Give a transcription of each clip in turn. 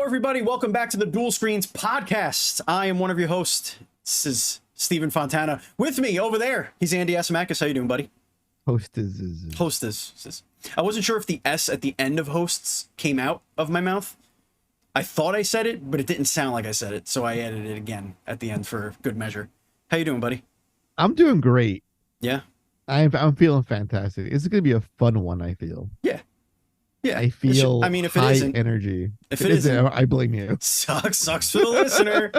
everybody. Welcome back to the Dual Screens podcast. I am one of your hosts. This is Stephen Fontana. With me over there, he's Andy Asimakis. How you doing, buddy? Hostess. I wasn't sure if the S at the end of hosts came out of my mouth. I thought I said it, but it didn't sound like I said it, so I added it again at the end for good measure. How you doing, buddy? I'm doing great. Yeah? I'm feeling fantastic. It's going to be a fun one, I feel. Yeah. I feel if high it isn't, energy. If it isn't, I blame you. Sucks for the listener.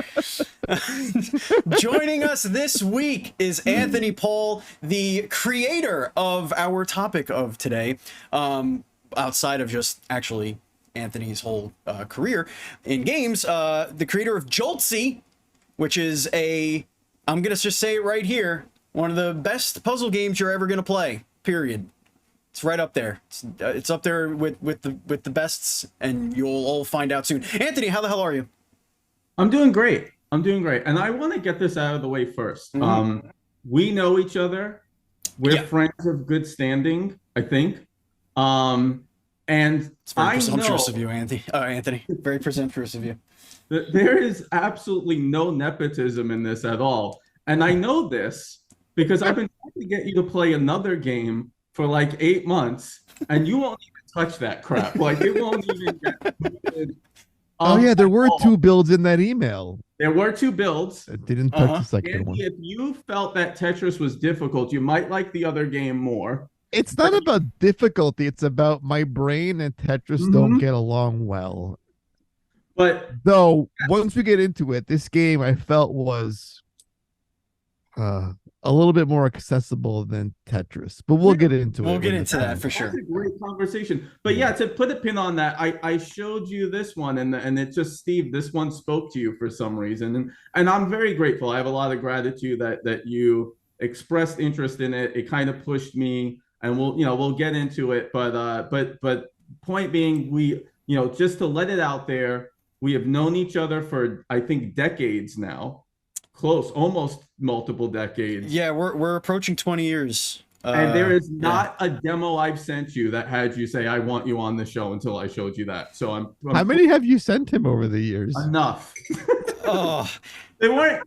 Joining us this week is Anthony Paul, the creator of our topic of today. Outside of just actually Anthony's whole career in games, the creator of Joltzsi, which is I'm going to just say it right here, one of the best puzzle games you're ever going to play, period. It's right up there. It's up there with the bests, and you'll all find out soon. Anthony, how the hell are you? I'm doing great. And I want to get this out of the way first. Mm-hmm. We know each other. We're friends of good standing, I think. And it's very presumptuous of you, Anthony. Very presumptuous of you. There is absolutely no nepotism in this at all. And I know this because I've been trying to get you to play another game for like 8 months, and you won't even touch that crap. Like, it won't even get Oh yeah, there were 2 builds in that email. There were 2 builds. I didn't touch the second Andy, one. If you felt that Tetris was difficult, you might like the other game more. It's not about difficulty. It's about my brain and Tetris don't get along well. But though, once we get into it, this game I felt was a little bit more accessible than Tetris, but we'll get into it. We'll get into that for sure. That's a great conversation. But yeah, to put a pin on that, I showed you this one, and it just, Steve, this one spoke to you for some reason, and I'm very grateful. I have a lot of gratitude that you expressed interest in it. It kind of pushed me, and we'll get into it. But point being, we just to let it out there, we have known each other for, I think, decades now. Close, almost multiple decades. Yeah, we're approaching 20 years. And there is not a demo I've sent you that had you say, I want you on the show, until I showed you that. So I'm how many have you sent him over the years? Enough. Oh. They weren't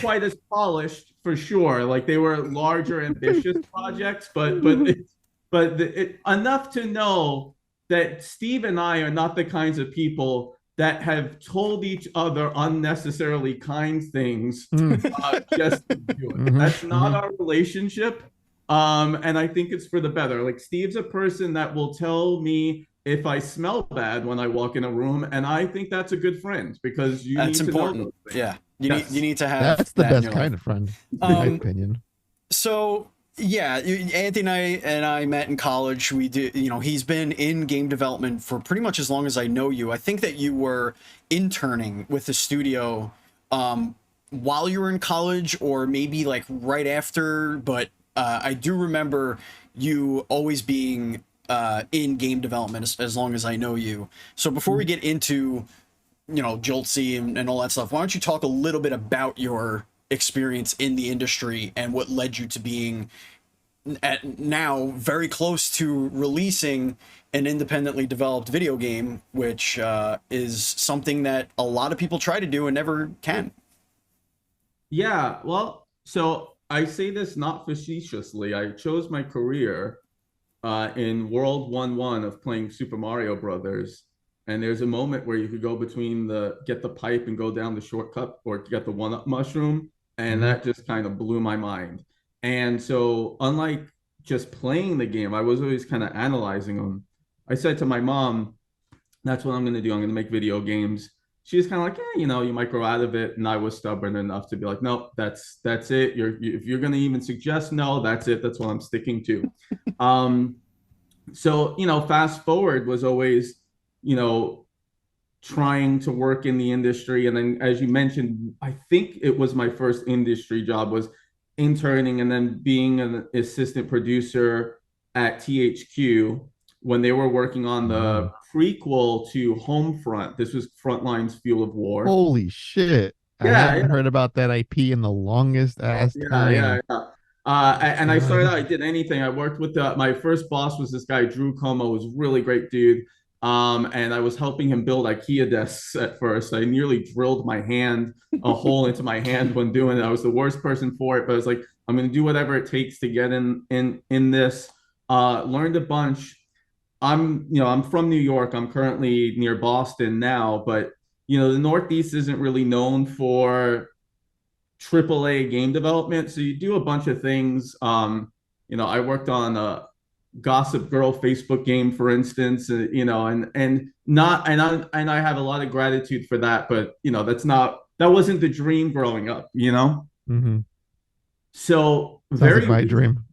quite as polished, for sure. Like, they were larger, ambitious projects, but enough to know that Steve and I are not the kinds of people that have told each other unnecessarily kind things just to do it. That's not our relationship. And I think it's for the better. Like, Steve's a person that will tell me if I smell bad when I walk in a room, and I think that's a good friend, because that's need important. To know those things. Yeah, you need to have. That's the best kind of friend, in my opinion. So yeah, Anthony and I met in college. We did, he's been in game development for pretty much as long as I know you. I think that you were interning with the studio while you were in college, or maybe like right after, but I do remember you always being in game development as long as I know you. So before we get into, Joltzsi and all that stuff, why don't you talk a little bit about your experience in the industry and what led you to being now very close to releasing an independently developed video game, which is something that a lot of people try to do and never can. Yeah, well, so I say this not facetiously. I chose my career in World 1-1 of playing Super Mario Brothers. And there's a moment where you could go between get the pipe and go down the shortcut, or get the 1-up mushroom. And that just kind of blew my mind. And so, unlike just playing the game, I was always kind of analyzing them. I said to my mom, that's what I'm going to do. I'm going to make video games. She's kind of like, yeah, you might grow out of it. And I was stubborn enough to be like, no, that's it. If you're going to even suggest no, that's it. That's what I'm sticking to. So, fast forward was always, trying to work in the industry. And then, as you mentioned, I think it was my first industry job was interning and then being an assistant producer at THQ when they were working on the prequel to Homefront. This was Frontline's Fuel of War. Holy shit. I haven't heard about that IP in the longest ass time. And I started out, I did anything. I worked with my first boss was this guy, Drew Como, was a really great dude. And I was helping him build IKEA desks at first. I nearly drilled my hand, a hole into my hand when doing it. I was the worst person for it, but I was like, I'm going to do whatever it takes to get in this. Learned a bunch. I'm from New York. I'm currently near Boston now, but the Northeast isn't really known for AAA game development. So you do a bunch of things. I worked on a Gossip Girl Facebook game, for instance, and I have a lot of gratitude for that, but that wasn't the dream growing up. Mm-hmm. So Sounds very like my dream.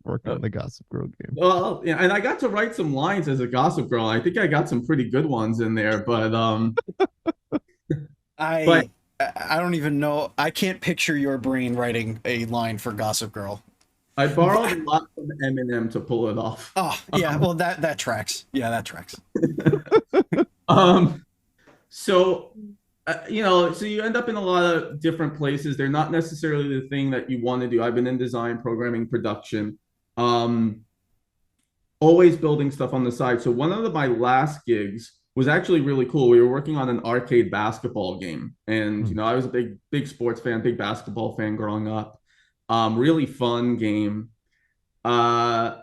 Work on the Gossip Girl game. Well, yeah, and I got to write some lines as a Gossip Girl. I think I got some pretty good ones in there, but I don't even know. I can't picture your brain writing a line for Gossip Girl. I borrowed a lot from Eminem to pull it off. Oh, yeah. Well, that tracks. Yeah, that tracks. So you end up in a lot of different places. They're not necessarily the thing that you want to do. I've been in design, programming, production, always building stuff on the side. So one of my last gigs was actually really cool. We were working on an arcade basketball game, and I was a big sports fan, big basketball fan growing up. Really fun game. I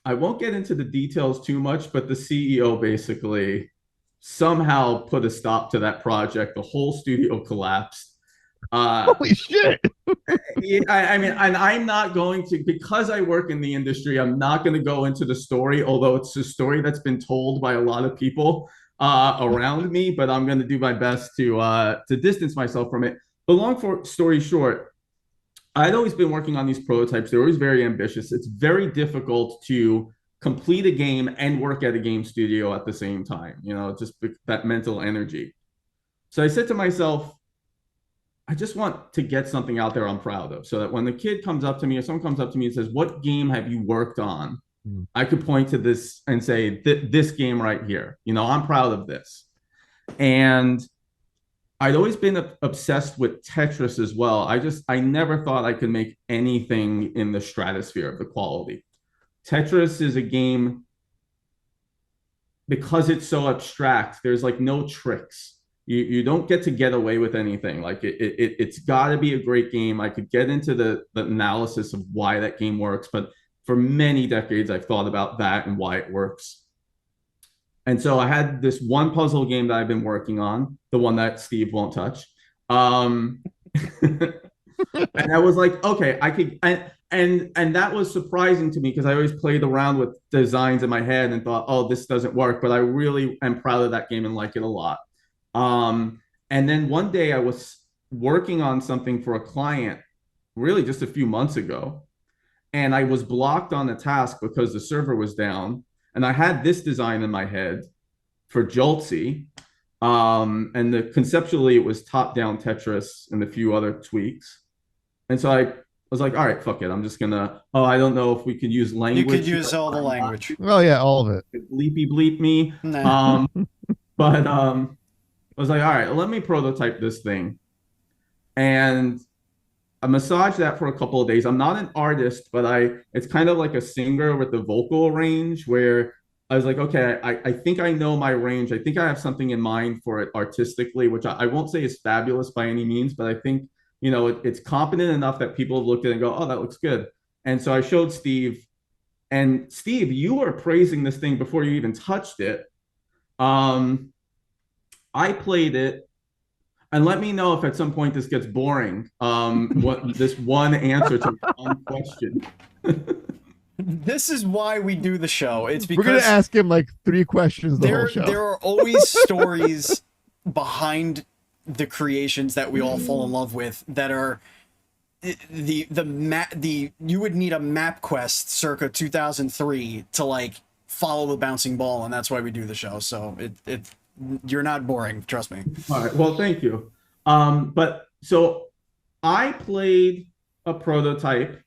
won't get into the details too much, but the CEO basically somehow put a stop to that project. The whole studio collapsed. Holy shit. I mean, and I'm not going to, because I work in the industry, I'm not going to go into the story, although it's a story that's been told by a lot of people around me, but I'm going to do my best to distance myself from it. But long story short, I'd always been working on these prototypes. They're always very ambitious. It's very difficult to complete a game and work at a game studio at the same time, just that mental energy. So I said to myself, I just want to get something out there I'm proud of, so that when the kid comes up to me or someone comes up to me and says, what game have you worked on? I could point to this and say, this game right here, I'm proud of this. And I'd always been obsessed with Tetris as well. I never thought I could make anything in the stratosphere of the quality. Tetris is a game, because it's so abstract, there's like no tricks. You don't get away with anything. Like it's got to be a great game. I could get into the analysis of why that game works, but for many decades, I've thought about that and why it works. And so I had this one puzzle game that I've been working on, the one that Steve won't touch. And I was like, okay, I could, and that was surprising to me, because I always played around with designs in my head and thought, oh, this doesn't work. But I really am proud of that game and like it a lot. And then one day I was working on something for a client, really just a few months ago, and I was blocked on a task because the server was down. And I had this design in my head for Joltzsi. And conceptually, it was top-down Tetris and a few other tweaks. And so I was like, all right, fuck it. I'm just going to, I don't know if we could use language. You could use all the language. Oh, yeah, all of it. Bleepy bleep me. Nah. But I was like, all right, let me prototype this thing. And I massaged that for a couple of days. I'm not an artist, but it's kind of like a singer with the vocal range, where I was like, okay, I think I know my range. I think I have something in mind for it artistically, which I won't say is fabulous by any means, but I think, it's competent enough that people have looked at it and go, oh, that looks good. And so I showed Steve, and Steve, you were praising this thing before you even touched it. I played it, and let me know if at some point this gets boring. What this one answer to one question. This is why we do the show. It's because we're gonna ask him like 3 questions the whole show. There are always stories behind the creations that we all fall in love with that are you would need a map quest circa 2003 to like follow the bouncing ball, and that's why we do the show. So you're not boring, trust me. All right, well, thank you. But so I played a prototype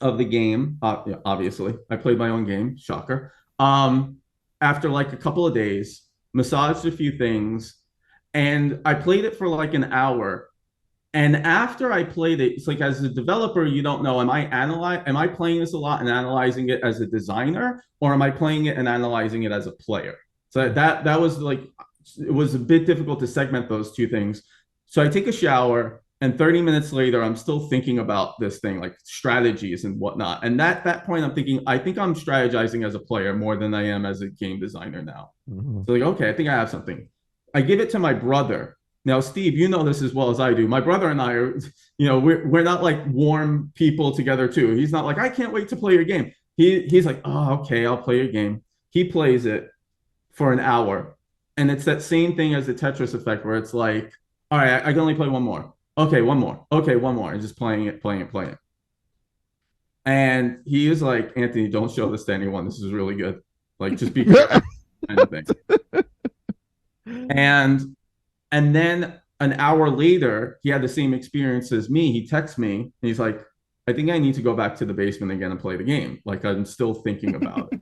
of the game. Yeah, obviously, I played my own game. Shocker. After like a couple of days, massaged a few things, and I played it for like an hour. And after I played it, it's like as a developer, you don't know, am I playing this a lot and analyzing it as a designer, or am I playing it and analyzing it as a player? So that was like, it was a bit difficult to segment those two things. So I take a shower, and 30 minutes later, I'm still thinking about this thing, like strategies and whatnot. And that point, I'm thinking, I think I'm strategizing as a player more than I am as a game designer now. Mhm. So like, okay, I think I have something. I give it to my brother. Now, Steve, you know this as well as I do. My brother and I are, we're not like warm people together too. He's not like, I can't wait to play your game. He's like, oh, okay, I'll play your game. He plays it for an hour. And it's that same thing as the Tetris effect where it's like, all right, I can only play one more. Okay, one more. Okay, one more. And just playing it, playing it, playing it. And he is like, Anthony, don't show this to anyone. This is really good. Like, just be careful, kind of thing. And then an hour later, he had the same experience as me. He texts me and he's like, I think I need to go back to the basement again and play the game. Like, I'm still thinking about it.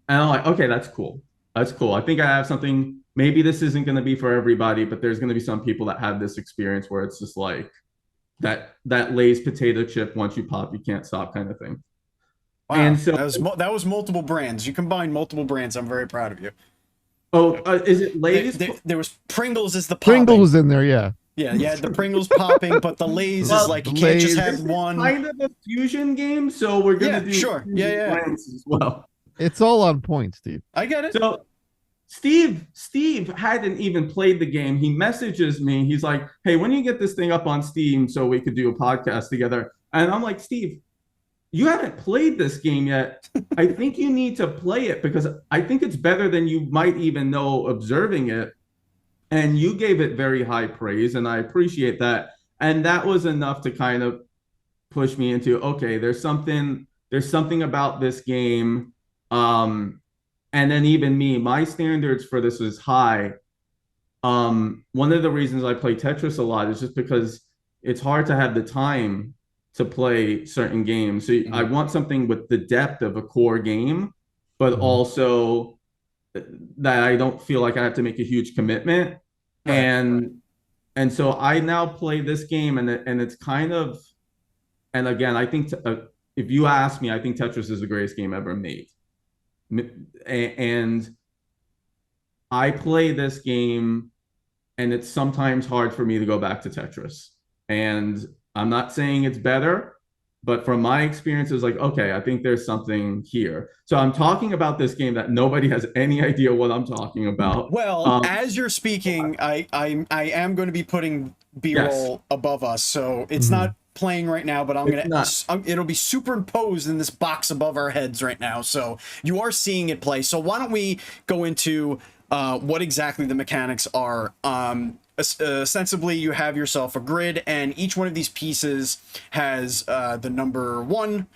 And I'm like, okay, that's cool. That's cool. I think I have something. Maybe this isn't going to be for everybody, but there's going to be some people that have this experience where it's just like that Lay's potato chip, once you pop, you can't stop kind of thing. Wow, and so that was multiple brands. You combined multiple brands. I'm very proud of you. Oh, is it Lay's? There was Pringles is the popping. Pringles was in there, yeah. Yeah, you had the Pringles popping, but the Lay's is like you can't just have one. Kind of a fusion game, so we're gonna do sure, brands as well. It's all on point, Steve. I get it. So Steve hadn't even played the game. He messages me. He's like, "Hey, when you get this thing up on Steam, so we could do a podcast together?" And I'm like, "Steve, you haven't played this game yet. I think you need to play it because I think it's better than you might even know observing it." And you gave it very high praise, and I appreciate that. And that was enough to kind of push me into, okay, there's something about this game. And then even me, my standards for this was high. One of the reasons I play Tetris a lot is just because it's hard to have the time to play certain games. So I want something with the depth of a core game, but also that I don't feel like I have to make a huge commitment. Right. And so I now play this game, and it's kind of, and again, I think if you ask me, I think Tetris is the greatest game ever made. And I play this game, and it's sometimes hard for me to go back to Tetris. And I'm not saying it's better, but from my experience, it's like, okay, I think there's something here. So I'm talking about this game that nobody has any idea what I'm talking about. Well, as you're speaking, I am going to be putting B-roll above us, so it's not playing right now, but it'll be superimposed in this box above our heads right now, so you are seeing it play. So why don't we go into what exactly the mechanics are. Ostensibly, you have yourself a grid, and each one of these pieces has the number 1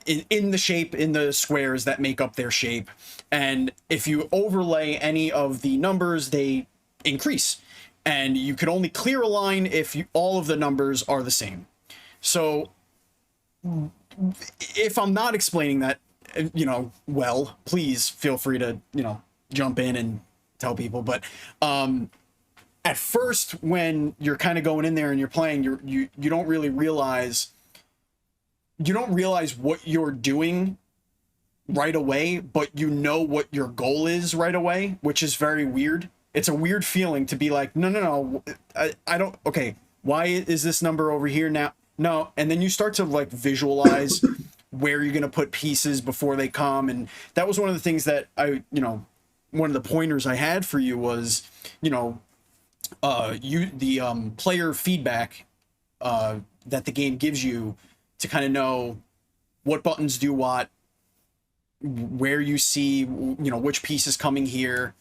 in the shape, in the squares that make up their shape. And if you overlay any of the numbers, they increase. And you can only clear a line if all of the numbers are the same. So if I'm not explaining that, well, please feel free to, jump in and tell people. But at first, when you're kind of going in there and you're playing, you don't really realize what you're doing right away, but you know what your goal is right away, which is very weird. It's a weird feeling to be like, no, I don't, okay, why is this number over here now? No, and then you start to like visualize where you're going to put pieces before they come. And that was one of the things that one of the pointers I had for you was, player feedback that the game gives you to kind of know what buttons do what, where you see, which piece is coming here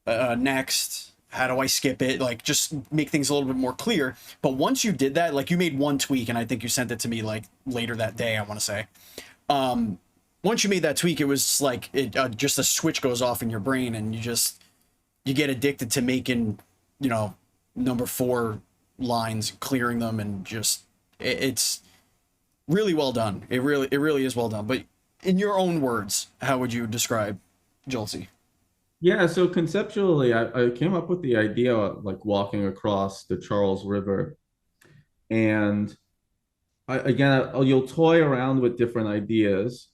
next, how do I skip it, like just make things a little bit more clear. But once you did that, like you made one tweak, and I think you sent it to me like later that day, I want to say. Once you made that tweak, it was like just a switch goes off in your brain, and you get addicted to making, number 4 lines, clearing them, and just it's really well done. It really is well done. But in your own words, how would you describe Joltzsi? Yeah, so conceptually, I came up with the idea like walking across the Charles River, and you'll toy around with different ideas.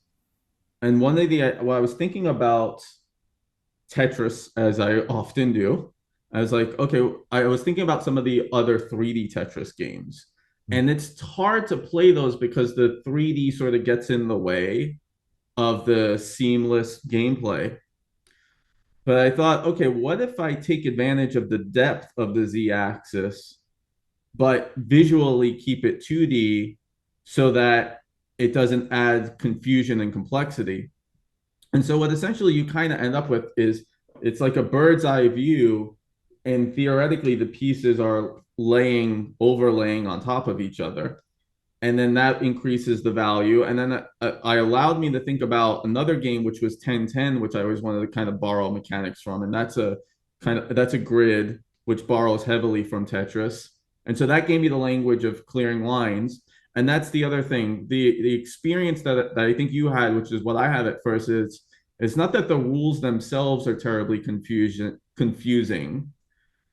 And one of the well, I was thinking about Tetris as I often do. I was like, okay, I was thinking about some of the other 3D Tetris games. And it's hard to play those because the 3D sort of gets in the way of the seamless gameplay. But I thought, okay, what if I take advantage of the depth of the Z axis, but visually keep it 2D so that it doesn't add confusion and complexity? And so what essentially you kind of end up with is it's like a bird's eye view, and theoretically the pieces are overlaying on top of each other. And then that increases the value. And then I allowed me to think about another game, which was 1010, which I always wanted to kind of borrow mechanics from. And that's a grid which borrows heavily from Tetris. And so that gave me the language of clearing lines. And that's the other thing. The experience that I think you had, which is what I had at first, is it's not that the rules themselves are terribly confusing,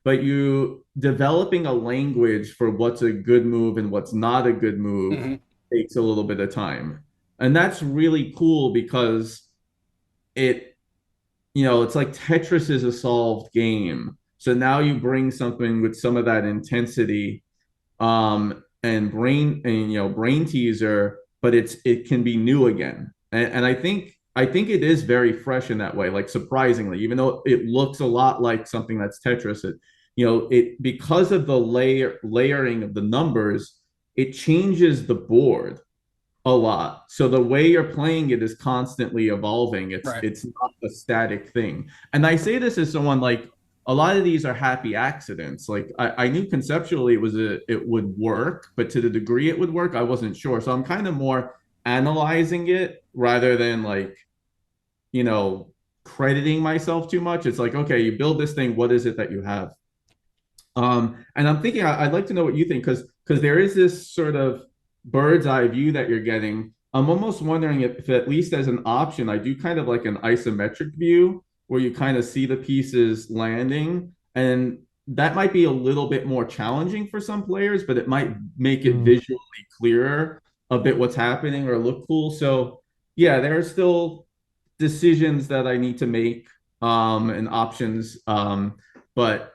but you developing a language for what's a good move and what's not a good move Hmm. takes a little bit of time. And that's really cool because it, it's like Tetris is a solved game. So now you bring something with some of that intensity, and brain teaser, but it can be new again. And I think it is very fresh in that way, like surprisingly, even though it looks a lot like something that's Tetris, it because of the layering of the numbers, it changes the board a lot. So the way you're playing it is constantly evolving. It's Right. it's not a static thing. And I say this as someone like a lot of these are happy accidents. Like I knew conceptually it would work, but to the degree it would work, I wasn't sure. So I'm kind of more analyzing it rather than like, you know, crediting myself too much. It's like, okay, you build this thing, what is it that you have? And I'm thinking I'd like to know what you think because there is this sort of bird's eye view that you're getting. I'm almost wondering if at least as an option, I do kind of like an isometric view where you kind of see the pieces landing, and that might be a little bit more challenging for some players, but it might make it Mm. visually clearer a bit what's happening or look cool. So yeah, there are still decisions that I need to make, and options. But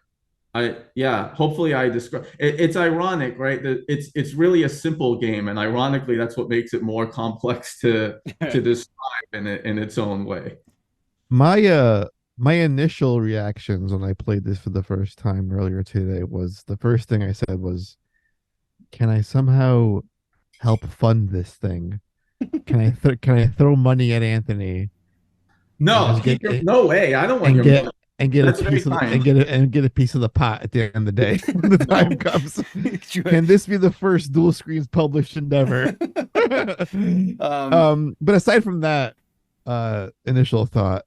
hopefully I describe it's ironic, right? That it's really a simple game, and ironically, that's what makes it more complex to describe in its own way. My initial reactions when I played this for the first time earlier today was the first thing I said was, can I somehow help fund this thing? Can I throw money at Anthony and No, just keep get your no way. I don't want and your money. get and get a That's very piece of the, kind. and get a piece of the pot at the end of the day when the time No. comes? Can this be the first dual screens published endeavor? um, But aside from that initial thought,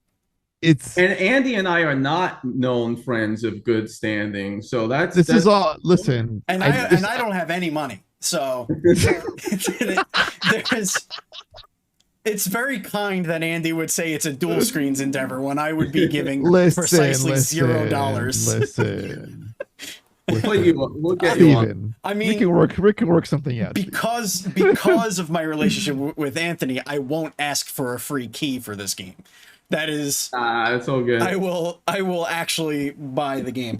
it's And Andy and I are not known friends of good standing, so that's this is that's all. Listen, and I I don't have any money, so there's. It's very kind that Andy would say it's a dual screens endeavor when I would be giving precisely $0. listen. we'll get you on. Steven, I we mean, can work something out. because of my relationship with Anthony, I won't ask for a free key for this game. That is, That's all good. I will actually buy the game.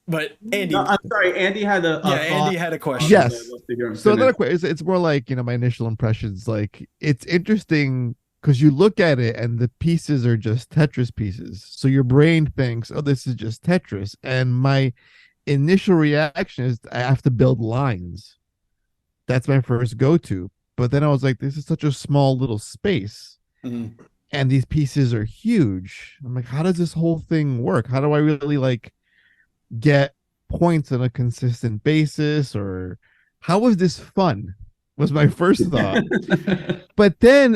But Andy, No, I'm sorry. Andy had a yeah, thought. Andy had a question. I'd Yes. love to hear him So finish. another question it's more like, my initial impressions, like it's interesting because you look at it and the pieces are just Tetris pieces. So your brain thinks, oh, this is just Tetris. And my initial reaction is I have to build lines. That's my first go-to. But then I was like, this is such a small little space. Mhm. And these pieces are huge. I'm like, how does this whole thing work? How do I really like get points on a consistent basis? Or how was this fun? Was my first thought. But then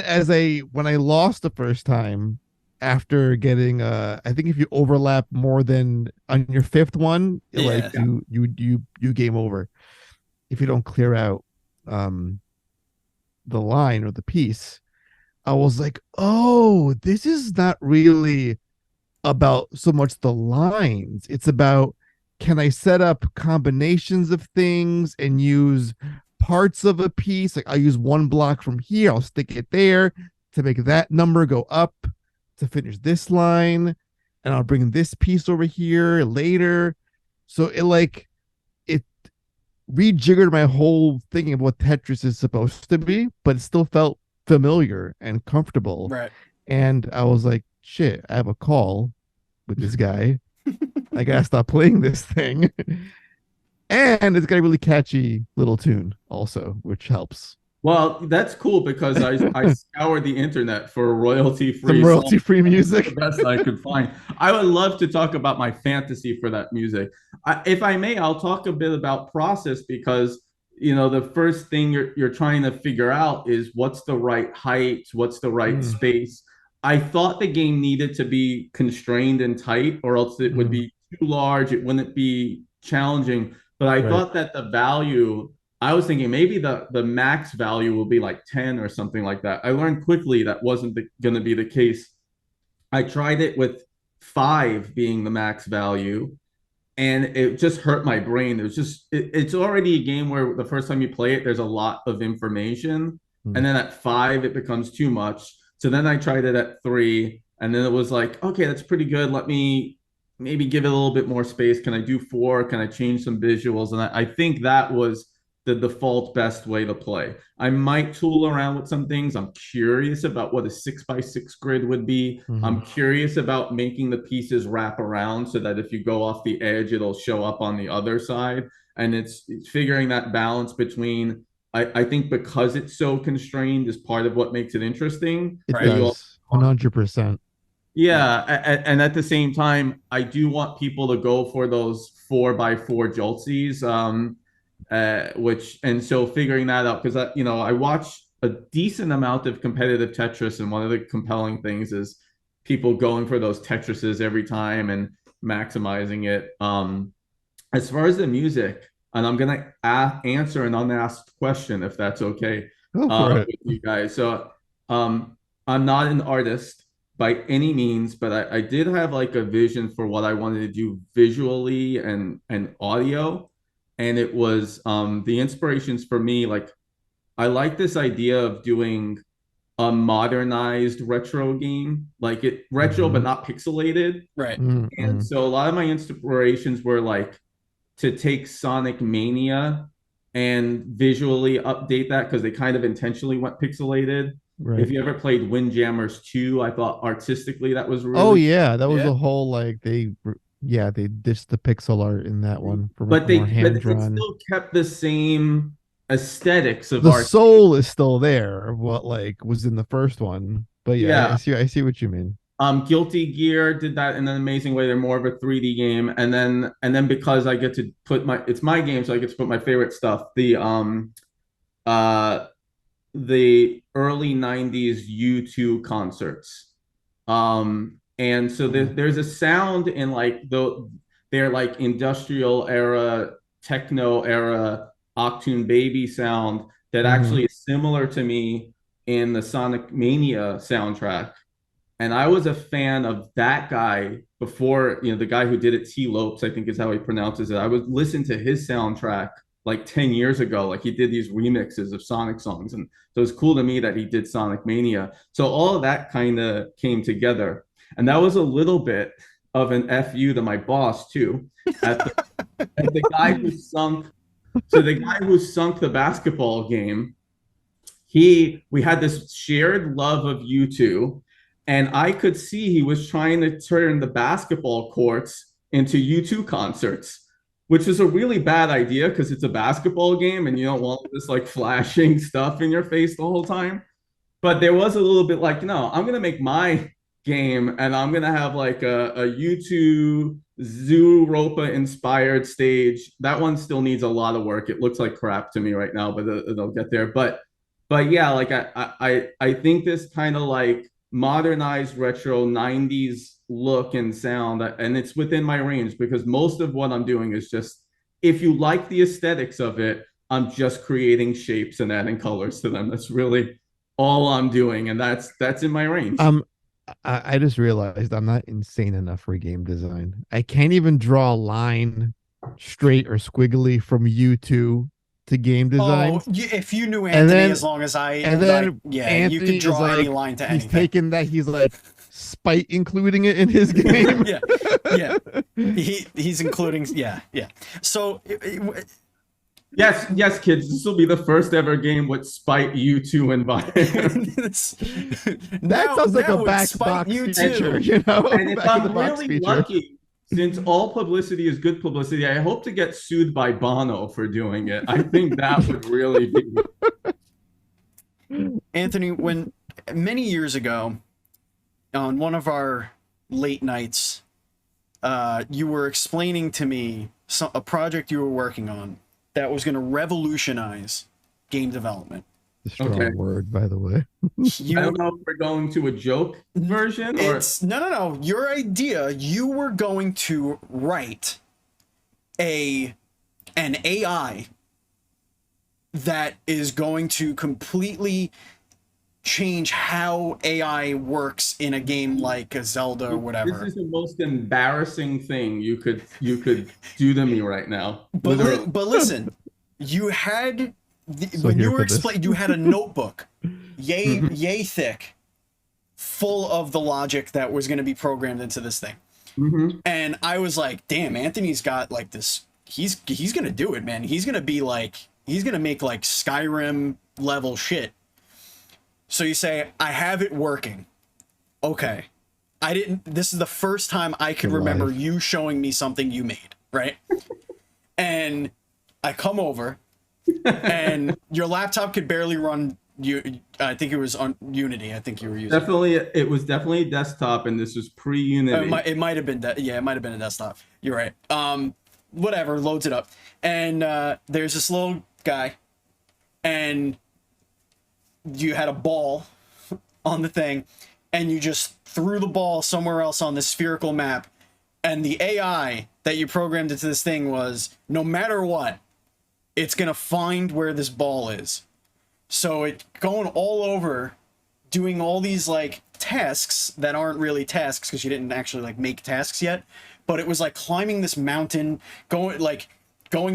when I lost the first time after getting I think if you overlap more than on your fifth one, like Yeah. you game over if you don't clear out the line or the piece. I was like, oh, this is not really about so much the lines. It's about, can I set up combinations of things and use parts of a piece? Like I'll use one block from here, I'll stick it there to make that number go up to finish this line, and I'll bring this piece over here later. So it rejiggered my whole thinking of what Tetris is supposed to be, but it still felt familiar and comfortable. Right. And I was like, shit, I have a call with this guy. I gotta stop playing this thing. And it's got a really catchy little tune also, which helps. Well, that's cool because I scoured the internet for royalty-free Some royalty free music. the best I could find. I would love to talk about my fantasy for that music. If I may, I'll talk a bit about process because the first thing you're trying to figure out is what's the right height, what's the right space. I thought the game needed to be constrained and tight, or else it would be too large. It wouldn't be challenging. But I thought that the value, I was thinking maybe the max value will be like 10 or something like that. I learned quickly that wasn't going to be the case. I tried it with 5 being the max value, and it just hurt my brain. It's already a game where the first time you play it, there's a lot of information. And then at 5, it becomes too much. So then I tried it at 3, and then it was like, okay, that's pretty good. Let me maybe give it a little bit more space. Can I do 4? Can I change some visuals? And I think that was the default best way to play. I might tool around with some things. I'm curious about what a 6x6 grid would be. I'm curious about making the pieces wrap around so that if you go off the edge, it'll show up on the other side. And it's figuring that balance between, I think because it's so constrained is part of what makes it interesting. It does, 100%. Yeah, and at the same time, I do want people to go for those 4x4 Joltzis, so figuring that out, because I watch a decent amount of competitive Tetris, and one of the compelling things is people going for those Tetrises every time and maximizing it. As far as the music, and I'm gonna answer an unasked question if that's okay with you guys. So I'm not an artist by any means, but I did have like a vision for what I wanted to do visually and audio. And it was the inspirations for me, like I like this idea of doing a modernized retro game, like it retro but not pixelated. Right. And so a lot of my inspirations were like to take Sonic Mania and visually update that, because they kind of intentionally went pixelated. Right. If you ever played Windjammers 2, I thought artistically that was really that was a whole like they ditched the pixel art in that one for but more hand drawn. It still kept the same aesthetics of the art. Soul is still there of what like was in the first one. But I see what you mean. Guilty Gear did that in an amazing way. They're more of a 3D game, and then because I get to put it's my game, so I get to put my favorite stuff. The early 90s U2 concerts. And so there's a sound in like they're like industrial era, techno era, Octune Baby sound that actually is similar to me in the Sonic Mania soundtrack. And I was a fan of that guy before, the guy who did it, T. Lopes, I think is how he pronounces it. I would listen to his soundtrack like 10 years ago. Like he did these remixes of Sonic songs. And so it was cool to me that he did Sonic Mania. So all of that kind of came together. And that was a little bit of an FU to my boss too. At the guy who sunk. So the guy who sunk the basketball game, we had this shared love of U2. And I could see he was trying to turn the basketball courts into U2 concerts, which is a really bad idea because it's a basketball game and you don't want this like flashing stuff in your face the whole time. But there was a little bit like, no, I'm going to make my game and I'm going to have like a U2 Zooropa inspired stage. That one still needs a lot of work. It looks like crap to me right now, but it'll get there. But yeah, like I think this kind of like modernized retro 90s look and sound, and it's within my range because most of what I'm doing is just, if you like the aesthetics of it, I'm just creating shapes and adding colors to them. That's really all I'm doing, and that's in my range. I just realized I'm not insane enough for game design. I can't even draw a line straight or squiggly from U2 to game Oh, design. if you knew And Anthony then as long as and like, then yeah, you could Anthony is draw any like line to he's anything. taken that, he's like spite including it in his game. Yeah, yeah. He's including, yeah, yeah. So Yes, yes, kids. This will be the first ever game with Spite U2 environment. That sounds like a back box feature, you know? And if Back in the I'm box really feature. lucky, since all publicity is good publicity, I hope to get sued by Bono for doing it. I think that would really be. Anthony, when many years ago, on one of our late nights, you were explaining to me a project you were working on that was going to revolutionize game development. A strong Okay. word, by the way. I don't know if we're going to a joke version or No. Your idea, you were going to write an AI that is going to completely change how AI works in a game like a Zelda or whatever. This is the most embarrassing thing you could do to me right now. But listen, you had So when here you were for this. explaining, you had a notebook, yay thick, full of the logic that was going to be programmed into this thing. Mhm. And I was like, damn, Anthony's got like this. He's gonna do it, man. He's gonna be like, he's gonna make like Skyrim level shit. So you say, I have it working. Okay. This is the first time I can remember you showing me something you made, right? And I come over, and your laptop could barely run. I think it was on Unity. I think you were using. It was definitely desktop, and this was pre-Unity. It might have been that. Yeah, it might have been a desktop. You're right. Whatever. Loads it up, and there's this little guy, and you had a ball on the thing, and you just threw the ball somewhere else on the spherical map, and the AI that you programmed into this thing was, no matter what, it's gonna find where this ball is. So it going all over, doing all these like tasks that aren't really tasks because you didn't actually like make tasks yet, but it was like climbing this mountain, going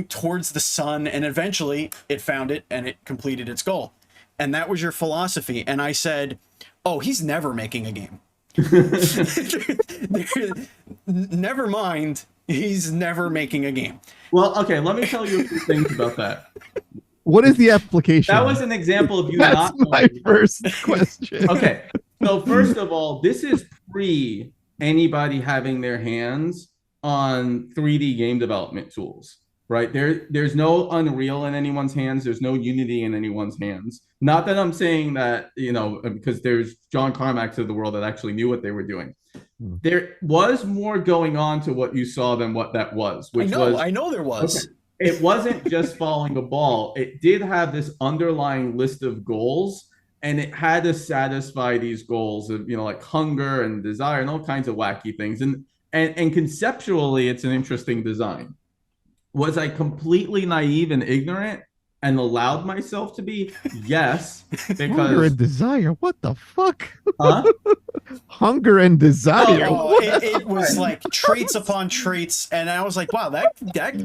towards the sun, and eventually it found it and it completed its goal. And that was your philosophy. And I said, oh, he's never making a game. Never mind, he's never making a game. Well, okay, let me tell you a few things about that. What is the application? That was an example of you That's not my first question. Okay, so first of all, this is pre anybody having their hands on 3D game development tools, right? There's no Unreal in anyone's hands. There's no Unity in anyone's hands. Not that I'm saying that, you know, because there's John Carmacks of the world that actually knew what they were doing. There was more going on to what you saw than what that was, which I know there was. Okay. It wasn't just following a ball. It did have this underlying list of goals, and it had to satisfy these goals of, you know, like hunger and desire and all kinds of wacky things. And conceptually, it's an interesting design. Was I completely naive and ignorant and allowed myself to be? Yes, because Hunger and desire. What the fuck? huh? Hunger and desire. Oh, it was like traits upon traits, and I was like, wow, that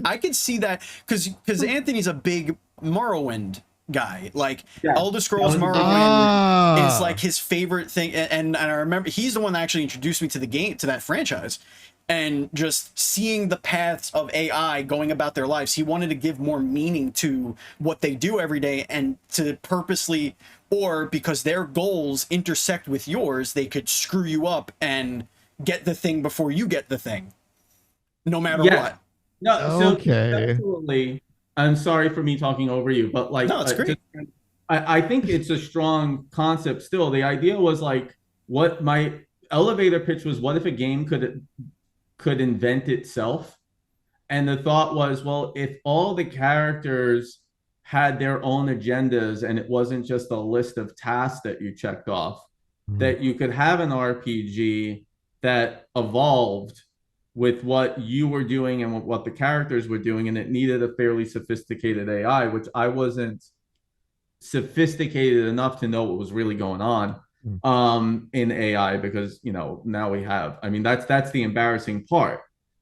I could see that because Anthony's a big Morrowind guy. Like Elder Scrolls Morrowind is like his favorite thing, and I remember he's the one that actually introduced me to the game, to that franchise. And just seeing the paths of AI going about their lives, he wanted to give more meaning to what they do every day, and to purposely, or because their goals intersect with yours, they could screw you up and get the thing before you get the thing, no matter what. No, so Okay. absolutely. I'm sorry for me talking over you, but like, no, it's great. I think it's a strong concept still. The idea was like, what my elevator pitch was, what if a game could invent itself? And the thought was, well, if all the characters had their own agendas and it wasn't just a list of tasks that you checked off, that you could have an RPG that evolved with what you were doing and what the characters were doing, and it needed a fairly sophisticated AI, which I wasn't sophisticated enough to know what was really going on. in AI, because now we have, I mean, that's the embarrassing part.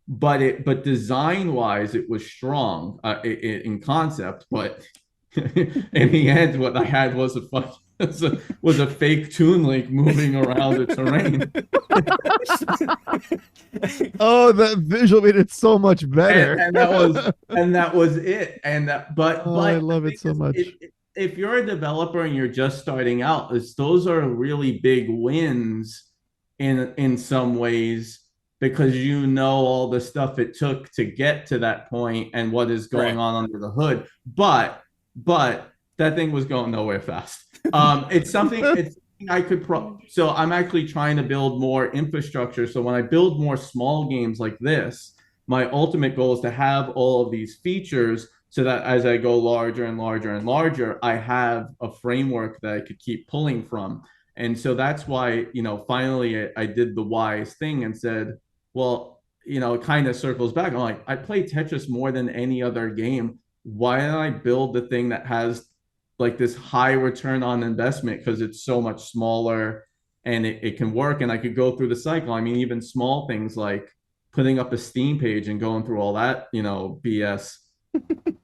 But design wise it was strong, in concept, but in the end what I had was a fake Toon Link moving around the terrain. Oh, that visual made it so much better. And that was it. And Oh, but I the love thing it so is, much. if you're a developer and you're just starting out, those are really big wins in some ways, because all the stuff it took to get to that point and what is going Right. on under the hood. But that thing was going nowhere fast. It's I could so I'm actually trying to build more infrastructure. So when I build more small games like this, my ultimate goal is to have all of these features so that as I go larger and larger and larger, I have a framework that I could keep pulling from. And so that's why, finally I did the wise thing and said, well, it kind of circles back. I'm like, I play Tetris more than any other game. Why don't I build the thing that has like this high return on investment, because it's so much smaller and it can work, and I could go through the cycle. I mean, even small things like putting up a Steam page and going through all that, BS.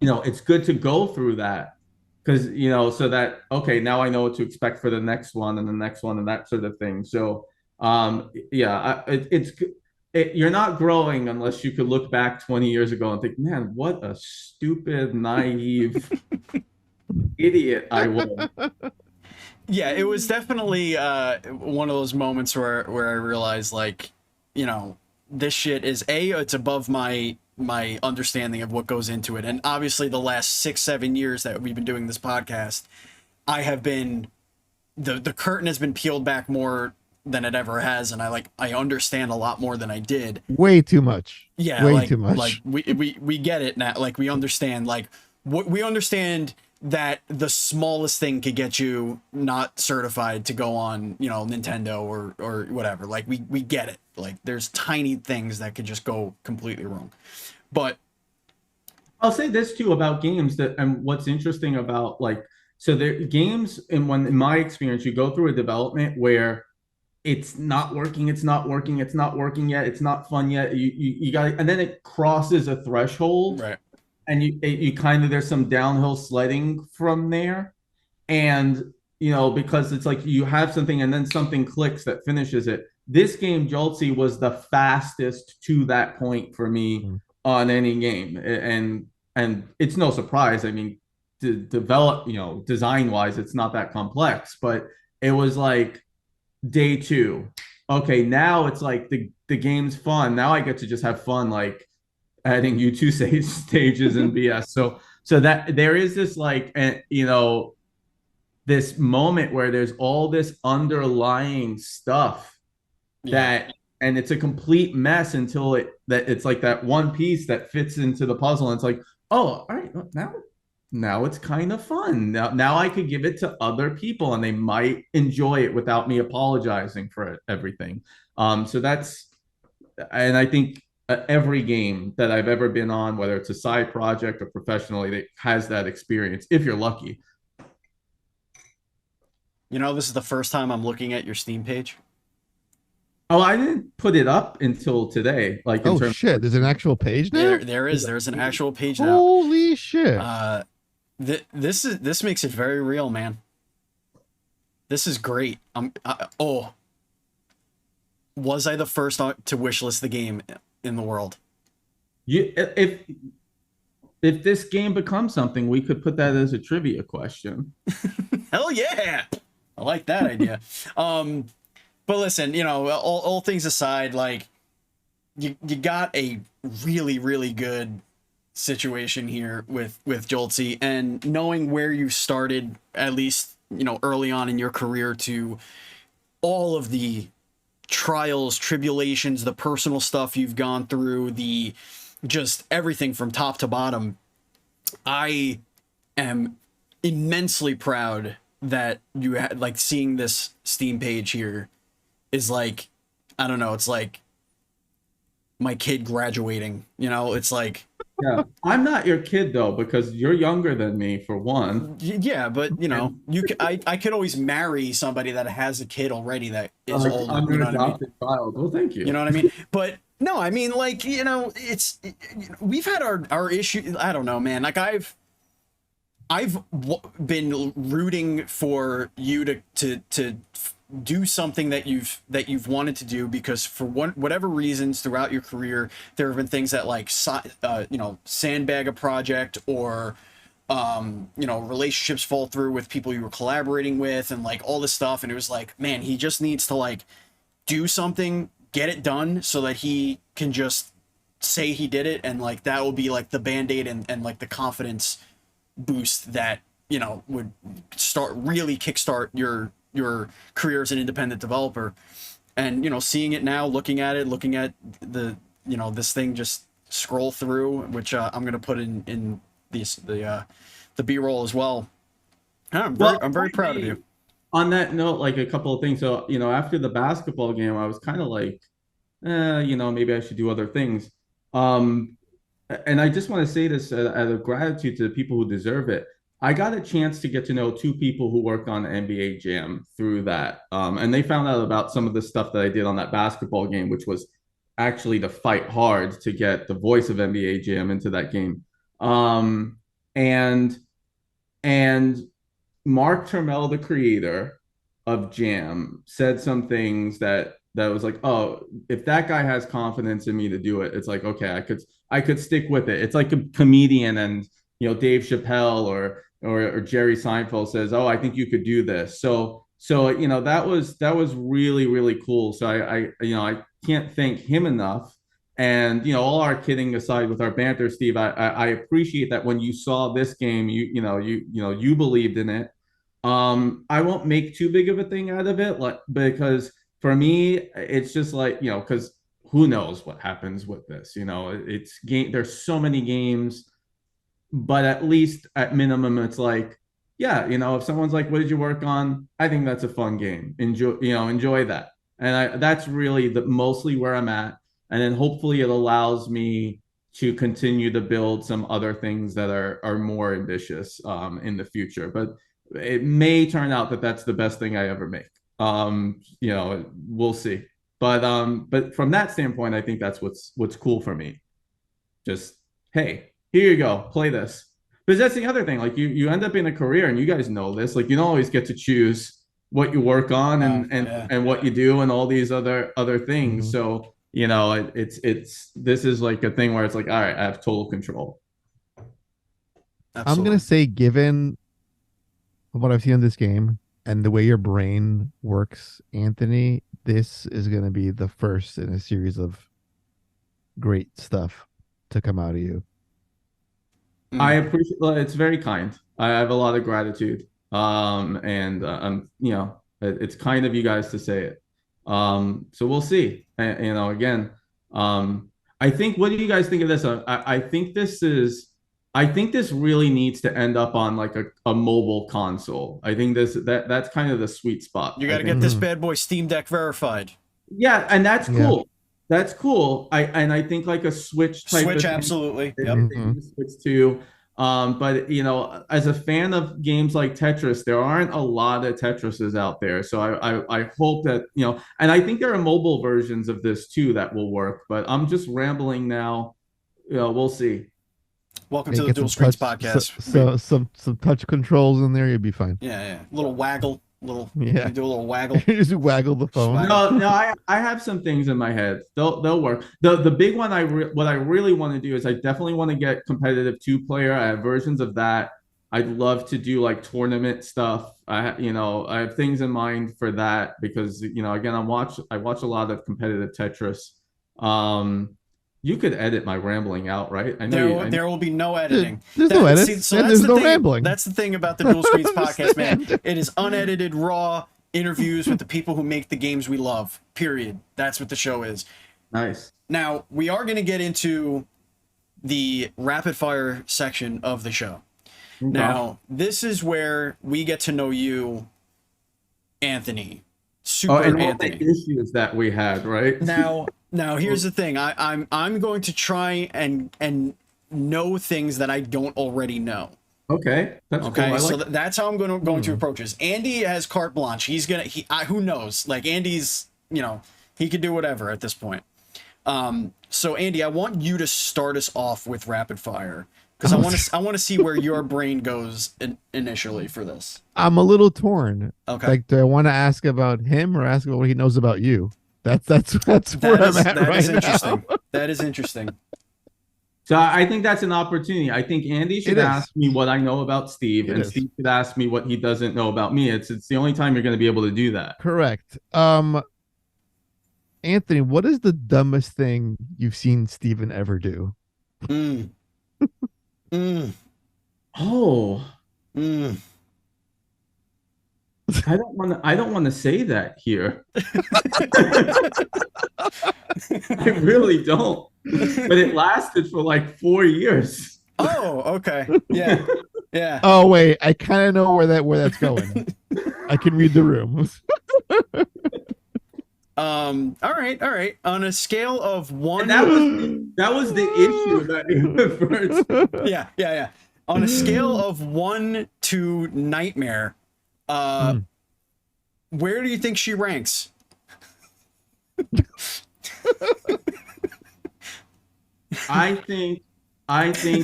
It's good to go through that, because so that, okay, now I know what to expect for the next one and the next one and that sort of thing. So yeah, you're not growing unless you could look back 20 years ago and think, man, what a stupid, naive idiot I was. Yeah, it was definitely one of those moments where I realized, like, this shit is it's above my understanding of what goes into it. And obviously the last 6-7 years that we've been doing this podcast, I have been the curtain has been peeled back more than it ever has, and I understand a lot more than I did. Way too much. Yeah, way too much. Like we get it now. Like we understand. Like we understand that the smallest thing could get you not certified to go on, Nintendo or whatever. Like we get it. Like there's tiny things that could just go completely wrong. But I'll say this too about games, and what's interesting about, like, so there games, in my experience, you go through a development where it's not working, it's not working, it's not working yet, it's not fun yet. You got, and then it crosses a threshold, right. and you kind of, there's some downhill sledding from there. And because it's like you have something and then something clicks that finishes it. This game, Joltzsi, was the fastest to that point for me on any game. And it's no surprise. I mean, to develop, design wise, it's not that complex, but it was like day 2. Okay, now it's like the game's fun. Now I get to just have fun, like adding you two stages and BS. So that there is this, like, this moment where there's all this underlying stuff that, and it's a complete mess until it's like that one piece that fits into the puzzle, and it's like, oh, all right, now it's kind of fun. Now I could give it to other people and they might enjoy it without me apologizing for everything. So that's, and I think every game that I've ever been on, whether it's a side project or professionally, that has that experience, if you're lucky. This is the first time I'm looking at your Steam page. Oh, I didn't put it up until today. Like, oh shit, there's an actual page now? There's an actual page now. Holy shit. This makes it very real, man. This is great. Was I the first to wishlist the game in the world? If this game becomes something, we could put that as a trivia question. Hell yeah, I like that idea. But listen, all things aside, like you got a really, really good situation here with Joltzsi, and knowing where you started, at least early on in your career, to all of the trials, tribulations, the personal stuff you've gone through, the just everything from top to bottom. I am immensely proud that you had, like, seeing this Steam page here is like, I don't know, it's like my kid graduating. You know, it's like, Yeah, I'm not your kid though, because you're younger than me for one. yeah, but you know, And I could always marry somebody that has a kid already that is older. I'm You an know what I mean? adopted child. Well, thank You you. know what I mean? But no, I mean, like, you know, we've had our issue. I don't know, man. Like been rooting for you to do something that you've wanted to do, because for whatever reasons throughout your career there have been things that like you know, sandbag a project, or you know, relationships fall through with people you were collaborating with, and like all this stuff, and it was like, man, he just needs to like do something, get it done, so that he can just say he did it, and like that will be like the band-aid and like the confidence boost that, you know, would really kickstart your career as an independent developer. And you know, seeing it now, looking at the, you know, this thing just scroll through, which I'm gonna put in the B-roll as well. I'm very proud of you. On that note, like a couple of things. So, you know, after the basketball game, I was kind of like, you know, maybe I should do other things. Um, and I just want to say this out of gratitude to the people who deserve it. I got a chance to get to know two people who worked on NBA Jam through that. And they found out about some of the stuff that I did on that basketball game, which was actually to fight hard to get the voice of NBA Jam into that game. Um, and and Mark Turmel, the creator of Jam, said some things that was like, oh, if that guy has confidence in me to do it, it's like, okay, I could stick with it. It's like a comedian and, you know, Dave Chappelle or Jerry Seinfeld says, oh, I think you could do this. So you know, that was really, really cool. So I you know, I can't thank him enough. And you know, all our kidding aside with our banter, Steve, I appreciate that when you saw this game, you believed in it. I won't make too big of a thing out of it, like, because for me, it's just like, you know, because who knows what happens with this? You know, it's game. There's so many games, but at least at minimum, it's like, yeah, you know, if someone's like, "What did you work on?" I think that's a fun game. Enjoy that, and that's really mostly where I'm at. And then hopefully it allows me to continue to build some other things that are more ambitious in the future. But it may turn out that that's the best thing I ever make. You know, we'll see. But from that standpoint, I think that's what's cool for me. Just, hey, here you go, play this. Because that's the other thing. Like you end up in a career, and you guys know this. Like you don't always get to choose what you work on and what you do and all these other things. Mhm. So you know, it's this is like a thing where it's like, all right, I have total control. I'm gonna say, given what I've seen in this game and the way your brain works, Anthony, this is gonna be the first in a series of great stuff to come out of you. I appreciate. Well, it's very kind. I have a lot of gratitude. And I'm, you know, it's kind of you guys to say it. So we'll see. You know, again, I think. What do you guys think of this? I think this is. I think this really needs to end up on like a mobile console. I think that's kind of the sweet spot. You got to get this bad boy Steam Deck verified. Yeah, and that's Yeah. cool. That's cool. I think like a Switch type Switch, of absolutely. thing, Yep. Switch to. But you know, as a fan of games like Tetris, there aren't a lot of Tetrises out there. So I hope that, you know, and I think there are mobile versions of this too that will work. But I'm just rambling now. You know, we'll see. Welcome Yeah, to the get Dual some Screens touch, podcast. some touch controls in there, you'll be fine. Yeah. Little waggle, Yeah. You do a little waggle. Just waggle the phone. Swaggle. No, I have some things in my head. They'll work. The big one what I really want to do is I definitely want to get competitive 2-player. I have versions of that. I'd love to do like tournament stuff. I have things in mind for that because, you know, again, I watch a lot of competitive Tetris. You could edit my rambling out, right? I know there will be no editing. There's no edits, and there's no rambling. That's the thing about the Dual Screens podcast, man. It is unedited, raw interviews with the people who make the games we love. Period. That's what the show is. Nice. Now, we are going to get into the rapid fire section of the show. Okay. Now, this is where we get to know you, Anthony. And all Anthony. the issues that we had, right? Now, Now here's the thing. I'm going to try and know things that I don't already know. Okay, that's Okay, cool. so that's how I'm going to Hmm. approach this. Andy has carte blanche. He's gonna. Who knows? Like Andy's, he could do whatever at this point. So Andy, I want you to start us off with rapid fire because I want to see where your brain goes initially for this. I'm a little torn. Okay, Like, do I want to ask about him or ask about what he knows about you? That's where that is I'm at that right is now. interesting. That is interesting. So I think that's an opportunity. I think Andy should It is. ask me what I know about Steve, It and is. Steve should ask me what he doesn't know about me. It's the only time you're going to be able to do that. Correct. Anthony, what is the dumbest thing you've seen Steven ever do? Mm. Mm. Oh, Mm. I don't want to say that here. I really don't. But it lasted for like 4 years. Oh, okay. Yeah. Yeah. Oh wait, I kind of know where that's going. I can read the room. All right. On a scale of one, And that was the issue that first. yeah. On a scale of 1 to nightmare, where do you think she ranks? I think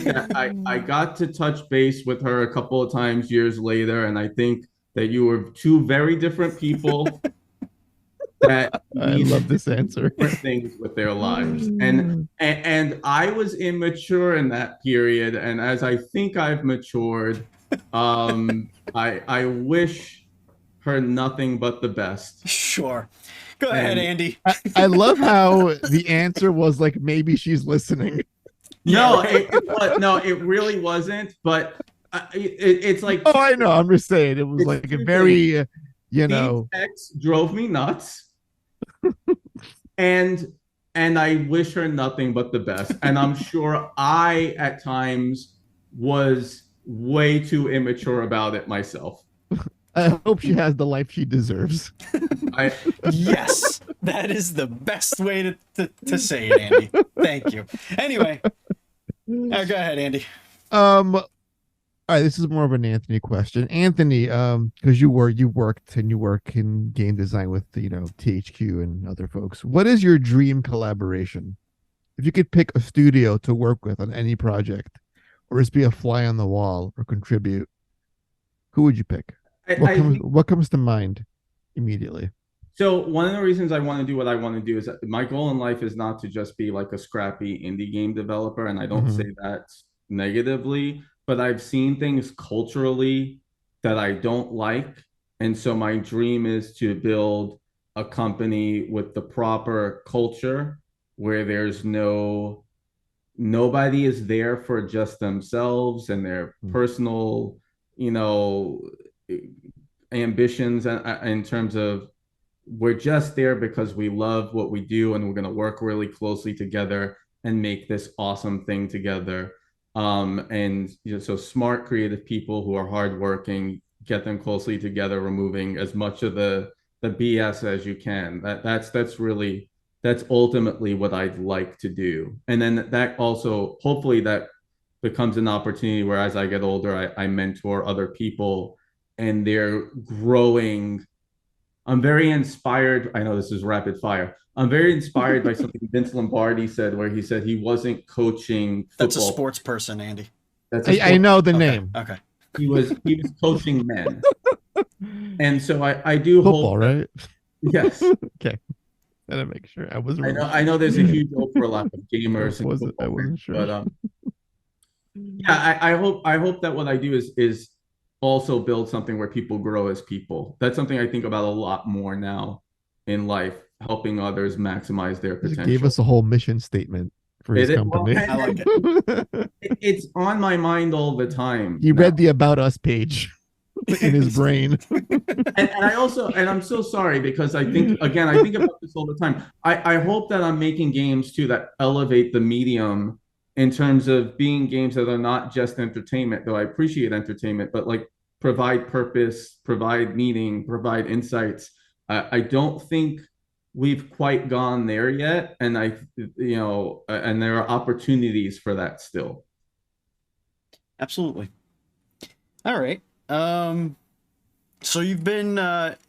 that I got to touch base with her a couple of times years later, and I think that you were two very different people that I love this answer. different things with their lives. And I was immature in that period, and as I think I've matured, I wish her nothing but the best. Sure. Go ahead, Andy. I love how the answer was like maybe she's listening. No, it really wasn't. But it's like, Oh, I know. I'm just saying it was It's like a two very, Steve's ex drove me nuts, and I wish her nothing but the best. And I'm sure I at times was way too immature about it myself. I hope she has the life she deserves. Yes, that is the best way to say it, Andy. Thank you. Anyway, go ahead, Andy. All right, this is more of an Anthony question. Anthony, because you work in game design with THQ and other folks. What is your dream collaboration? If you could pick a studio to work with on any project, or just be a fly on the wall or contribute, who would you pick? What comes to mind immediately? So one of the reasons I want to do what I want to do is that my goal in life is not to just be like a scrappy indie game developer, and I don't say that negatively, but I've seen things culturally that I don't like, and so my dream is to build a company with the proper culture where there's nobody is there for just themselves and their personal, ambitions in terms of we're just there because we love what we do and we're going to work really closely together and make this awesome thing together. And so smart, creative people who are hardworking, get them closely together, removing as much of the BS as you can. That's ultimately what I'd like to do. And then that also, hopefully that becomes an opportunity where as I get older, I mentor other people and they're growing. I'm very inspired. I know this is rapid fire. I'm very inspired by something Vince Lombardi said, where he said he wasn't coaching football. That's a sports person, Andy. I know the name. Okay. He was coaching men. And so I do Football, hope right? Yes. Okay. Gotta make sure. I know there's a huge overlap of gamers and I wasn't sure. But yeah, I hope that what I do is also build something where people grow as people. That's something I think about a lot more now in life, helping others maximize their potential. He gave us a whole mission statement for his company. I like it. It's on my mind all the time. He read the About Us page in his brain. And I'm so sorry because I think about this all the time. I hope that I'm making games too that elevate the medium in terms of being games that are not just entertainment, though I appreciate entertainment, but like provide purpose, provide meaning, provide insights. I don't think we've quite gone there yet, and and there are opportunities for that still. Absolutely. All right. So you've been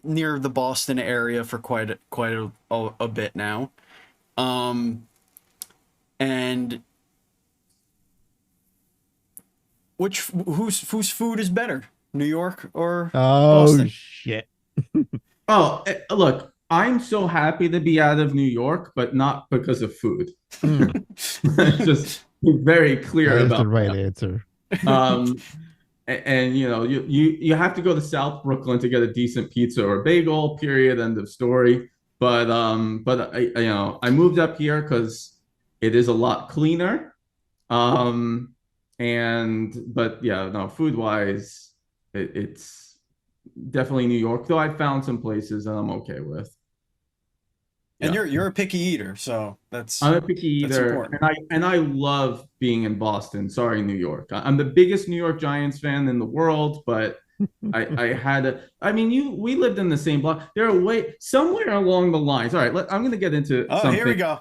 near the Boston area for quite a bit now. And whose food is better, New York or Oh Boston? shit. Oh, look, I'm so happy to be out of New York, but not because of food. Just very clear That is about the right that. answer. And you have to go to South Brooklyn to get a decent pizza or bagel, period, end of story. But I moved up here because it is a lot cleaner. But yeah, no, food wise, it's definitely New York, though I found some places that I'm okay with. And Yeah. you're a picky eater, so I'm a picky eater, important. and I love being in Boston. Sorry, New York. I'm the biggest New York Giants fan in the world, but I had a. I mean, we lived in the same block. There are somewhere along the lines. All right, I'm going to get into Oh, something. here we go.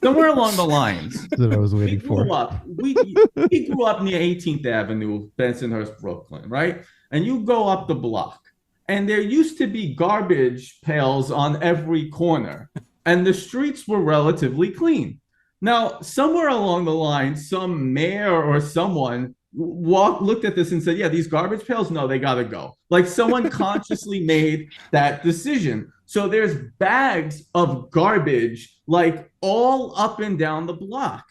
Somewhere along the lines, That's what I was waiting for. We grew up near 18th Avenue, Bensonhurst, Brooklyn, right? And you go up the block, and there used to be garbage pails on every corner, and the streets were relatively clean. Now, somewhere along the line, some mayor or someone looked at this and said, "Yeah, these garbage pails, no, they gotta go." Like someone consciously made that decision. So there's bags of garbage like all up and down the block.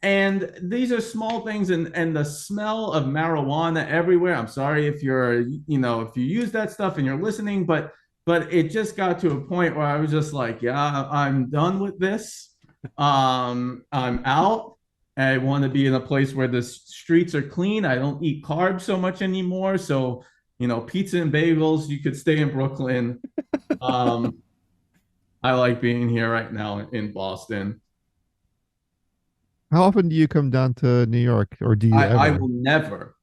And these are small things, and the smell of marijuana everywhere. I'm sorry if if you use that stuff and you're listening, but it just got to a point where I was just like, yeah, I'm done with this. I'm out. I want to be in a place where the streets are clean. I don't eat carbs so much anymore. So, pizza and bagels, you could stay in Brooklyn. I like being here right now in Boston. How often do you come down to New York, or do you I ever? will never,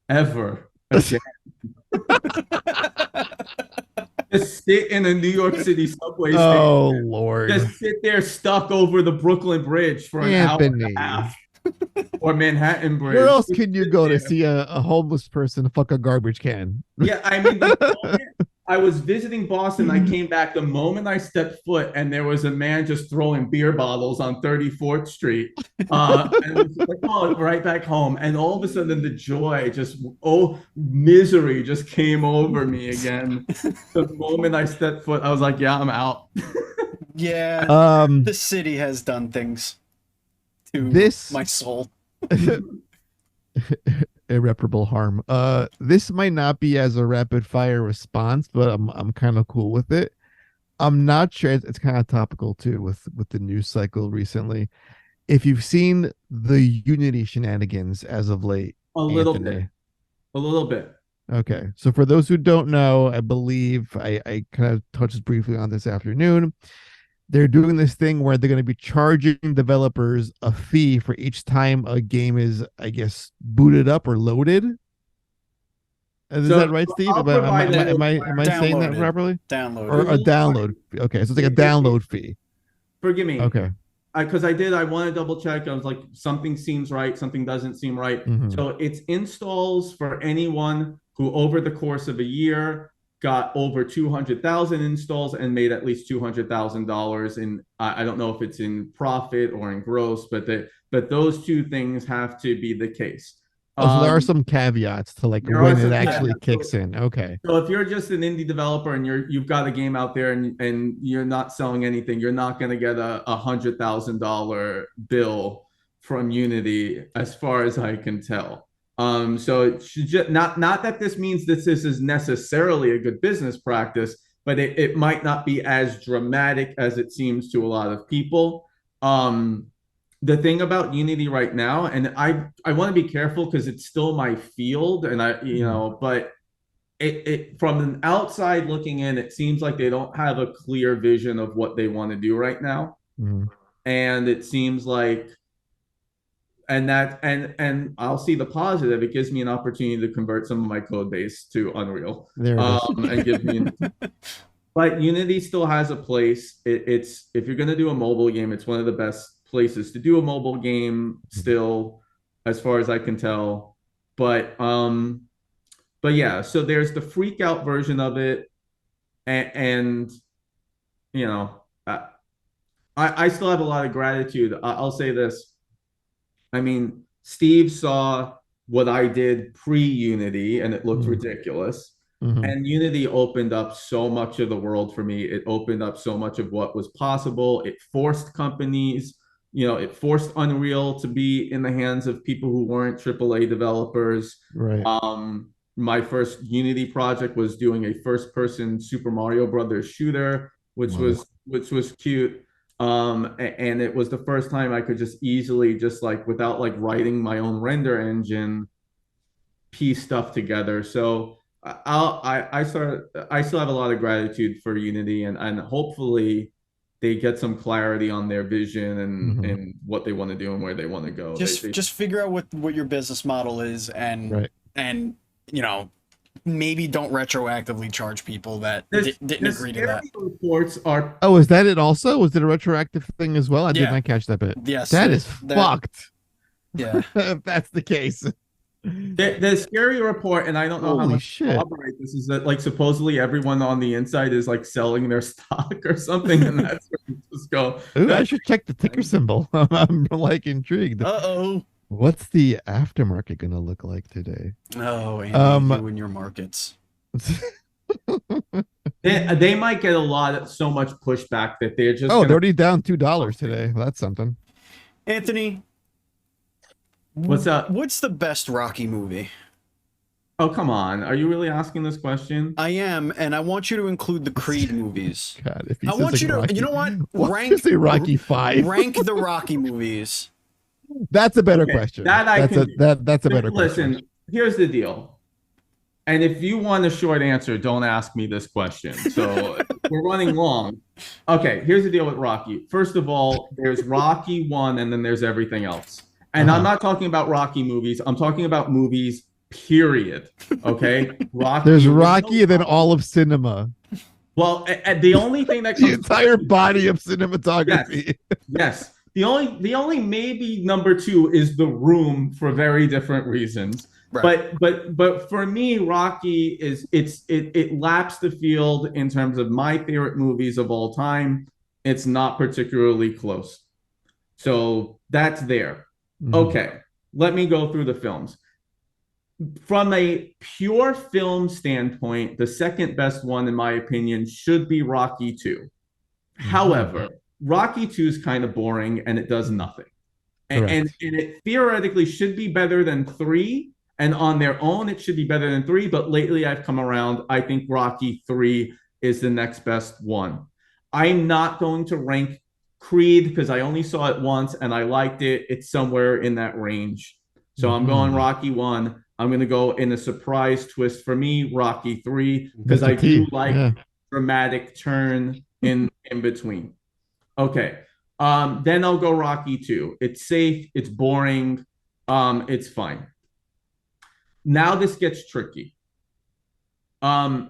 ever again just sit in a New York City subway Oh station. Lord, Just sit there stuck over the Brooklyn Bridge for an hour and Anthony. a half. Or Manhattan Bridge. Where else can you go to see a homeless person fuck a garbage can? Yeah, I mean, the moment I was visiting Boston, I came back the moment I stepped foot, and there was a man just throwing beer bottles on 34th Street. And it was like, oh, right back home. And all of a sudden, the joy misery just came over me again. The moment I stepped foot, I was like, yeah, I'm out. Yeah, the city has done things to my soul. Irreparable harm. This might not be as a rapid fire response, but I'm kind of cool with it. I'm not sure. It's kind of topical too with the news cycle recently. If you've seen the Unity shenanigans as of late, A little bit. Okay, so for those who don't know, I believe I kind of touched briefly on this afternoon. They're doing this thing where they're going to be charging developers a fee for each time a game is, I guess, booted up or loaded. Is that right, Steve? Am I saying that properly? Download or a download? Okay, so it's like a download fee. Forgive me. Okay. Because I want to double check. I was like, something seems right, something doesn't seem right. So it's installs for anyone who over the course of a year got over 200,000 installs and made at least $200,000 in, I don't know if it's in profit or in gross, but those two things have to be the case. So there are some caveats to like when it actually kicks in. Okay. So if you're just an indie developer and you've got a game out there and you're not selling anything, you're not going to get a $100,000 bill from Unity, as far as I can tell. So it should just, not that this means that this is necessarily a good business practice, but it might not be as dramatic as it seems to a lot of people. The thing about Unity right now, and I want to be careful because it's still my field, and but it from an outside looking in, it seems like they don't have a clear vision of what they want to do right now. And it seems like, and I'll see the positive. It gives me an opportunity to convert some of my code base to Unreal. There it is. And gives me But Unity still has a place. It's if you're gonna do a mobile game, it's one of the best places to do a mobile game still, as far as I can tell. But yeah, so there's the freak out version of it, and you know, I still have a lot of gratitude. I'll say this. I mean, Steve saw what I did pre-Unity and it looked ridiculous. And Unity opened up so much of the world for me. It opened up so much of what was possible. It forced companies, it forced Unreal to be in the hands of people who weren't AAA developers. Right. My first Unity project was doing a first-person Super Mario Brothers shooter, which was cute. And it was the first time I could just easily, just like without like writing my own render engine, piece stuff together. So I still have a lot of gratitude for Unity, and hopefully they get some clarity on their vision and what they want to do and where they want to go. Just figure out what your business model is, and maybe don't retroactively charge people that didn't agree to that. Reports are. Oh, is that it also? Was it a retroactive thing as well? I did not catch that bit. Yes. That is fucked. Yeah. If that's the case. The scary report, and I don't know how much to elaborate this, is that like supposedly everyone on the inside is like selling their stock or something, and that's where you just go. Ooh, I should check the ticker symbol. I'm like intrigued. Uh-oh. What's the aftermarket gonna look like today? Oh, Andy, you and your markets. They might get so much pushback that they're just. They're already down $2 today. That's something. Anthony, what's up? What's the best Rocky movie? Oh, come on. Are you really asking this question? I am, and I want you to include the Creed movies. God, if I want you to, Rocky, you know what? Rank Rocky 5. Rank the Rocky movies. That's a better question. That's a better question. Listen, here's the deal. And if you want a short answer, don't ask me this question. So we're running long. Okay, here's the deal with Rocky. First of all, there's Rocky 1 and then there's everything else. And I'm not talking about Rocky movies. I'm talking about movies, period. Okay? There's Rocky and then all of cinema. Well, the only thing that comes the entire body of cinematography. Yes. The only maybe number 2 is The Room for very different reasons. Right. But for me, Rocky it laps the field in terms of my favorite movies of all time. It's not particularly close. So that's there. Okay, let me go through the films. From a pure film standpoint, the second best one, in my opinion, should be Rocky 2. However, Rocky 2 is kind of boring and it does nothing. And it theoretically should be better than 3. And on their own, it should be better than 3. But lately I've come around. I think Rocky 3 is the next best one. I'm not going to rank Creed because I only saw it once and I liked it. It's somewhere in that range. So I'm going Rocky 1. I'm going to go in a surprise twist for me, Rocky 3, because I do like dramatic turn in between. Okay. Then I'll go Rocky 2. It's safe. It's boring. It's fine. Now this gets tricky. Because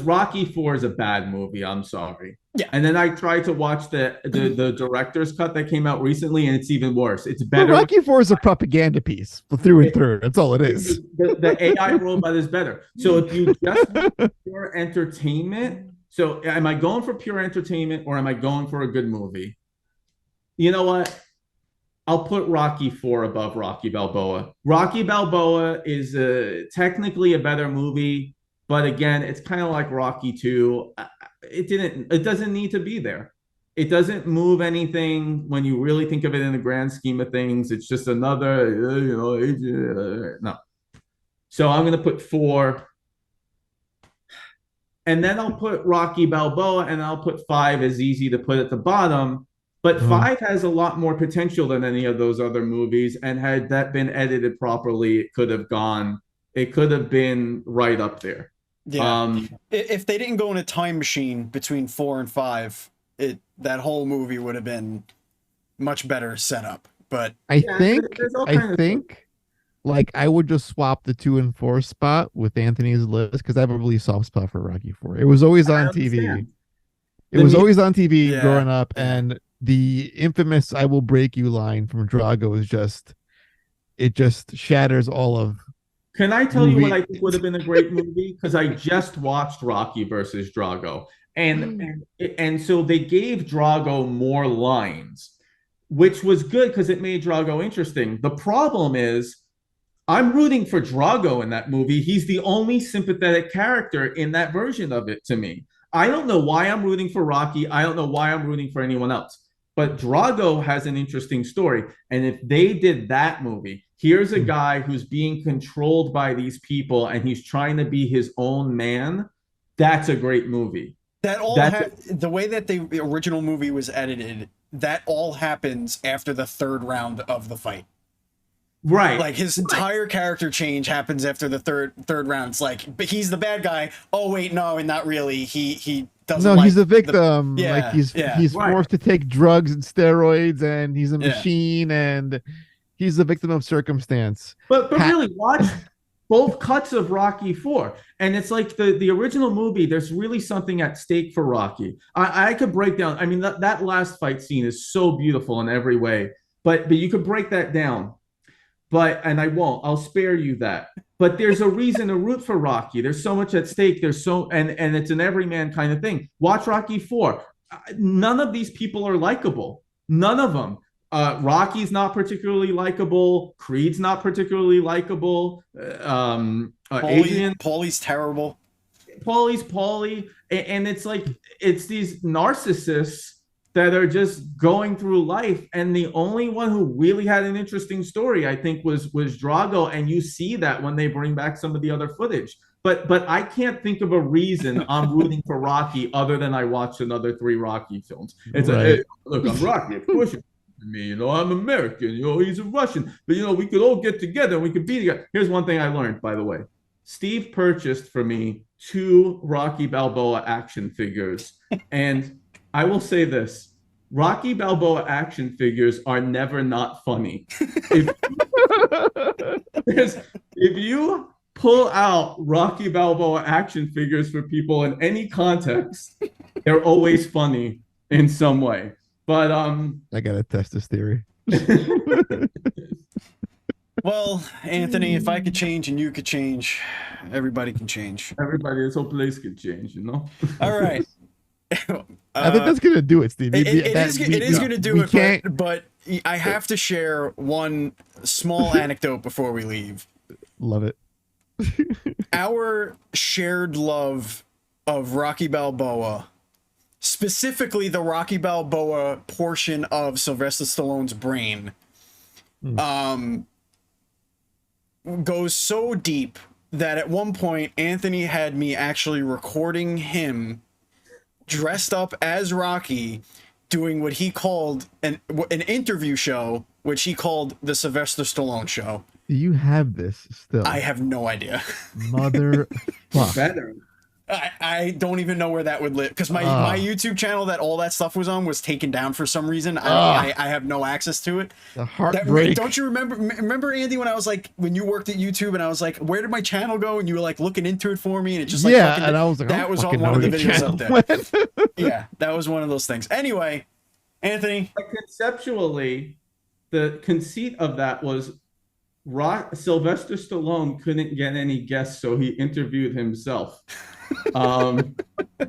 Rocky 4 is a bad movie. I'm sorry. Yeah. And then I tried to watch the director's cut that came out recently, and it's even worse. It's better. Well, Rocky 4 is a propaganda piece through and through. That's all it is. The AI robot is better. So if you just want pure entertainment, so am I going for pure entertainment or am I going for a good movie? You know what? I'll put Rocky 4 above Rocky Balboa. Rocky Balboa is technically a better movie, but again, it's kind of like Rocky 2. It doesn't need to be there. It doesn't move anything when you really think of it in the grand scheme of things. It's just another, no. So I'm going to put 4. And then I'll put Rocky Balboa, and I'll put 5 as easy to put at the bottom. But 5 has a lot more potential than any of those other movies. And had that been edited properly, it could have been right up there. Yeah. If they didn't go in a time machine between 4 and 5, that whole movie would have been much better set up. But I think like I would just swap the 2 and 4 spot with Anthony's list because I have a really soft spot for Rocky 4. It was always I on TV. understand. It was always on TV Yeah, growing up, yeah. and the infamous "I will break you" line from Drago is just shatters all of Can I tell you what movie. I think would have been a great movie? Because I just watched Rocky versus Drago, and so they gave Drago more lines, which was good because it made Drago interesting. The problem is, I'm rooting for Drago in that movie. He's the only sympathetic character in that version of it to me. I don't know why I'm rooting for Rocky. I don't know why I'm rooting for anyone else. But Drago has an interesting story. And if they did that movie, here's a guy who's being controlled by these people and he's trying to be his own man. That's a great movie. That all the way that the original movie was edited, that all happens after the third round of the fight. Right. Like his entire character change happens after the third round. It's like, but he's the bad guy. Oh wait, no, and not really. He doesn't. No, like he's a victim. Yeah, like he's right. forced to take drugs and steroids, and he's a Yeah. machine, and he's a victim of circumstance. But really, watch both cuts of Rocky 4. And it's like the original movie, there's really something at stake for Rocky. I could break down, I mean, that last fight scene is so beautiful in every way, but you could break that down. And I won't. I'll spare you that. But there's a reason to root for Rocky. There's so much at stake. And it's an everyman kind of thing. Watch Rocky 4. None of these people are likable. None of them. Rocky's not particularly likable. Creed's not particularly likable. Adrian, Paulie's terrible. Paulie's Paulie, and it's like it's these narcissists that are just going through life. And the only one who really had an interesting story, I think, was Drago. And you see that when they bring back some of the other footage. But I can't think of a reason I'm rooting for Rocky other than I watched another 3 Rocky films. It's Right. hey, look, I'm Rocky, of course. Me, I'm American, he's a Russian, but we could all get together and we could be together. Here's one thing I learned, by the way. Steve purchased for me 2 Rocky Balboa action figures, and I will say this: Rocky Balboa action figures are never not funny. If you pull out Rocky Balboa action figures for people in any context, they're always funny in some way. But I gotta test this theory. Well, Anthony, if I could change and you could change, everybody can change. Everybody, this whole place could change, All right. I think that's gonna do it, Steve. It is going to do it, but I have to share one small anecdote before we leave. Love it. Our shared love of Rocky Balboa, specifically the Rocky Balboa portion of Sylvester Stallone's brain, goes so deep that at one point Anthony had me actually recording him dressed up as Rocky doing what he called an interview show, which he called the Sylvester Stallone show. Do you have this still? I have no idea. Mother fuck. better. I don't even know where that would live, because my YouTube channel that all that stuff was on was taken down for some reason. I have no access to it. The heartbreak. Don't you remember Andy, when I was like, when you worked at YouTube and I was like, where did my channel go? And you were like looking into it for me, and it just like, and I was like, that was on one of the videos up there. Yeah, that was one of those things. Anyway, Anthony, Conceptually, the conceit of that was Sylvester Stallone couldn't get any guests, so he interviewed himself.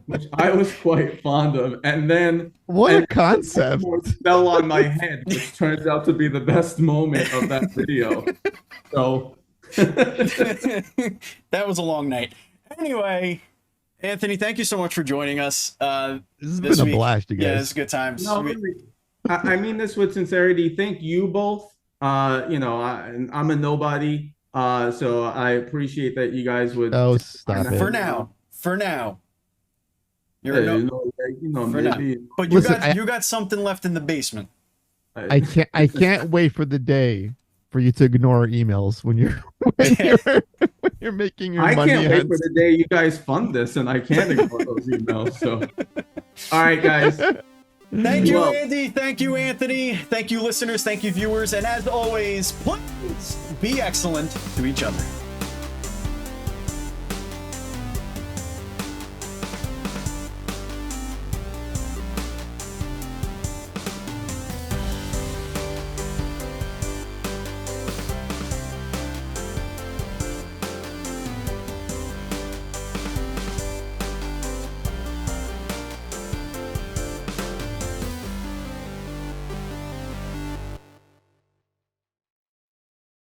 Which I was quite fond of, and then a concept fell on my head, which turns out to be the best moment of that video. So that was a long night. Anyway, Anthony, thank you so much for joining us. This has been a blast, you guys. Yeah, it's good times. No, really, I mean this with sincerity. Thank you both. I'm a nobody, so I appreciate that you guys would. Oh, stop it. For now, you're for maybe. Now. But you got something left in the basement. I can't wait for the day for you to ignore emails when you're making your money. I can't wait for the day you guys fund this and I can't ignore those emails. So, all right, guys. Thank you, Well- Andy. Thank you, Anthony. Thank you, listeners. Thank you, viewers. And as always, please be excellent to each other.